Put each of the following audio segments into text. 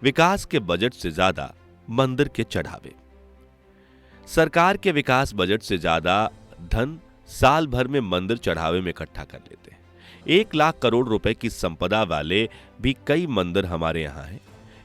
विकास के बजट से ज्यादा मंदिर के चढ़ावे। सरकार के विकास बजट से ज्यादा धन साल भर में मंदिर चढ़ावे में इकट्ठा कर लेते हैं। 1 लाख करोड़ रुपए की संपदा वाले भी कई मंदिर हमारे यहाँ हैं।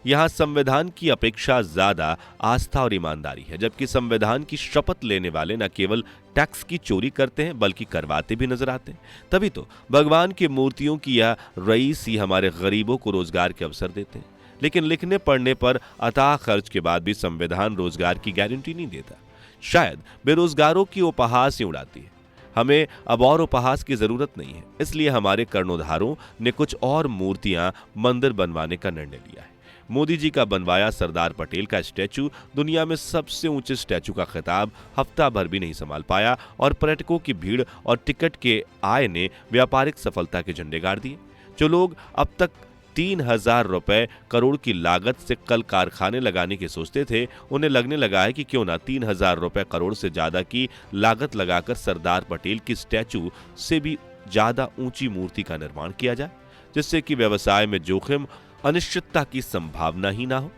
यहाँ संविधान की अपेक्षा ज्यादा आस्था और ईमानदारी है, जबकि संविधान की शपथ लेने वाले न केवल टैक्स की चोरी करते हैं बल्कि करवाते भी नजर आते हैं। तभी तो भगवान की मूर्तियों की यह रईस ही हमारे गरीबों को रोजगार के अवसर देते हैं। लेकिन लिखने पढ़ने पर अथाह खर्च के बाद भी संविधान रोजगार की गारंटी नहीं देता। शायद बेरोजगारों की उपहास ही उड़ाती है। हमें अब और उपहास की जरूरत नहीं है, इसलिए हमारे कर्णोधारों ने कुछ और मूर्तियां मंदिर बनवाने का निर्णय लिया है। मोदी जी का बनवाया सरदार पटेल का स्टैचू दुनिया में सबसे ऊंचे स्टैचू का खिताब हफ्ता भर भी नहीं संभाल पाया और पर्यटकों की भीड़ और टिकट के आय ने व्यापारिक सफलता के झंडे गाड़ दिए। जो लोग अब तक 3,000 रुपए करोड़ की लागत से कल कारखाने लगाने की सोचते थे, उन्हें लगने लगा है कि क्यों ना 3,000 रुपए करोड़ से ज्यादा की लागत लगाकर सरदार पटेल की स्टैचू से भी ज्यादा ऊंची मूर्ति का निर्माण किया जाए, जिससे कि व्यवसाय में जोखिम अनिश्चितता की संभावना ही ना हो।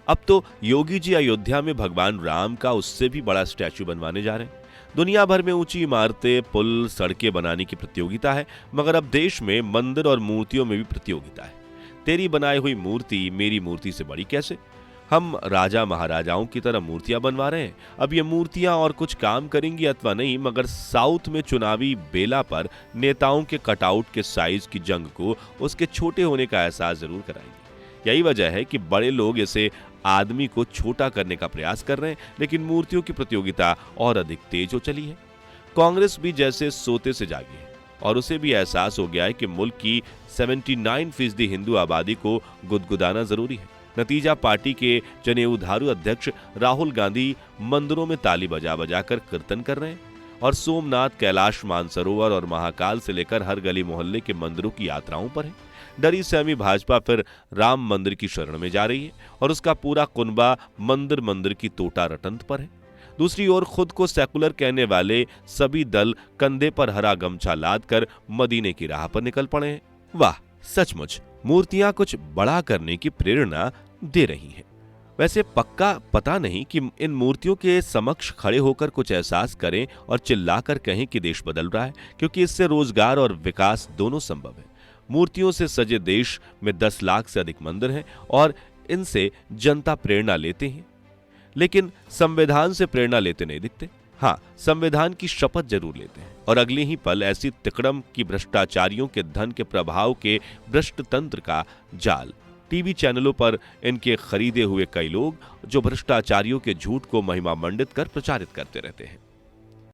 अब तो योगी जी अयोध्या में भगवान राम का उससे भी बड़ा स्टैचू बनवाने जा रहे हैं। दुनिया भर में ऊंची इमारतें, पुल, सड़कें बनाने की प्रतियोगिता है, मगर अब देश में मंदिर और मूर्तियों में भी प्रतियोगिता है। तेरी बनाई हुई मूर्ति मेरी मूर्ति से बड़ी कैसे? हम राजा महाराजाओं की तरह मूर्तियां बनवा रहे हैं। अब ये मूर्तियां और कुछ काम करेंगी अथवा नहीं, मगर साउथ में चुनावी बेला पर नेताओं के कटआउट के साइज की जंग को उसके छोटे होने का एहसास जरूर कराएंगे। यही वजह है कि बड़े लोग इसे आदमी को छोटा करने का प्रयास कर रहे हैं, लेकिन मूर्तियों की प्रतियोगिता और अधिक तेज हो चली है। कांग्रेस भी जैसे सोते से जागी है और उसे भी एहसास हो गया है कि मुल्क की 79% हिंदू आबादी को गुदगुदाना जरूरी है। नतीजा पार्टी के जनेऊधारू अध्यक्ष राहुल गांधी मंदिरों में ताली बजा बजा कर कीर्तन कर रहे हैं और सोमनाथ, कैलाश मानसरोवर और महाकाल से लेकर हर गली मोहल्ले के मंदिरों की यात्राओं पर है। डरी सहमी भाजपा फिर राम मंदिर की शरण में जा रही है और उसका पूरा कुनबा मंदिर मंदिर की तोटा रटंत पर है। दूसरी ओर खुद को सेकुलर कहने वाले सभी दल कंधे पर हरा गमछा लाद कर मदीने की राह पर निकल पड़े हैं। वाह, सचमुच मूर्तियां कुछ बड़ा करने की प्रेरणा दे रही हैं। वैसे पक्का पता नहीं कि इन मूर्तियों के समक्ष खड़े होकर कुछ एहसास करें और चिल्लाकर कहें कि देश बदल रहा है, क्योंकि इससे रोजगार और विकास दोनों संभव है। मूर्तियों से सजे देश में 10 लाख से अधिक मंदिर हैं और इनसे जनता प्रेरणा लेते हैं, लेकिन संविधान से प्रेरणा लेते नहीं दिखते। हाँ, संविधान की शपथ जरूर लेते हैं और अगले ही पल ऐसी तिकड़म की भ्रष्टाचारियों के धन के प्रभाव के भ्रष्ट तंत्र का जाल। टीवी चैनलों पर इनके खरीदे हुए कई लोग जो भ्रष्टाचारियों के झूठ को महिमा मंडित कर प्रचारित करते रहते हैं।